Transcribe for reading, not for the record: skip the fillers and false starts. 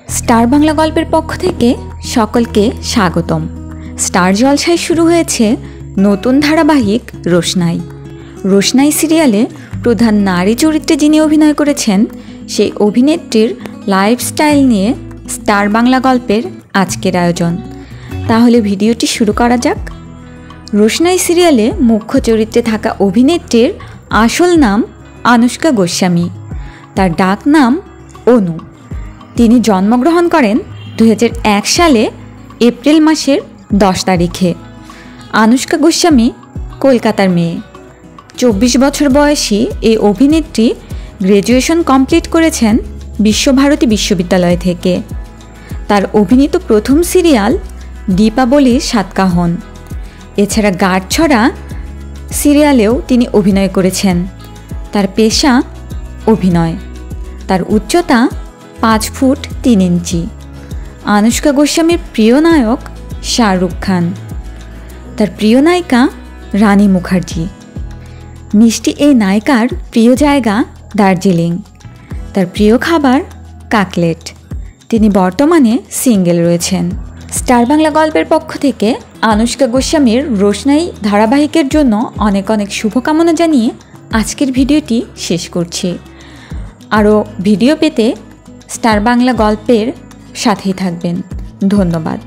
Star Bangla গল্পের পক্ষ থেকে সকলকে স্বাগতম। স্টার জলসায় শুরু হয়েছে নতুন ধারাবাহিক রোশনাই। রোশনাই সিরিয়ালে প্রধান নারী চরিত্রে যিনি অভিনয় করেছেন সেই অভিনেত্রীর লাইফস্টাইল নিয়ে স্টার বাংলা গল্পের আজকের আয়োজন। তাহলে ভিডিওটি শুরু করা যাক। রোশনাই সিরিয়ালে মুখ্য চরিত্রে থাকা অভিনেত্রীর আসল নাম আনুশকা গোস্বামী, তার ডাক নাম অনু। তিনি জন্মগ্রহণ করেন 2001 সালে এপ্রিল মাসের 10 তারিখে। আনুশকা গোস্বামী কলকাতার মেয়ে। 24 বছর বয়সী এই অভিনেত্রী গ্র্যাজুয়েশন কমপ্লিট করেছেন বিশ্বভারতী বিশ্ববিদ্যালয় থেকে। তার অভিনীত প্রথম সিরিয়াল দীপাবলির সাতকাহন। এছাড়া গাঁটছড়া সিরিয়ালেও তিনি অভিনয় করেছেন। তার পেশা অভিনয়। তার উচ্চতা 5 ফুট 3 ইঞ্চি। আনুশকা গোস্বামীর প্রিয় নায়ক শাহরুখ খান। তার প্রিয় নায়িকা রানী মুখার্জি। মিষ্টি এই নায়িকার প্রিয় জায়গা দার্জিলিং। তার প্রিয় খাবার কাকলেট। তিনি বর্তমানে সিঙ্গেল রয়েছেন। স্টার বাংলা গল্পের পক্ষ থেকে আনুশকা গোস্বামীর রোশনাই ধারাবাহিকের জন্য অনেক অনেক শুভকামনা জানিয়ে আজকের ভিডিওটি শেষ করছি। আরও ভিডিও পেতে স্টার বাংলা গল্পের সাথেই থাকবেন। ধন্যবাদ।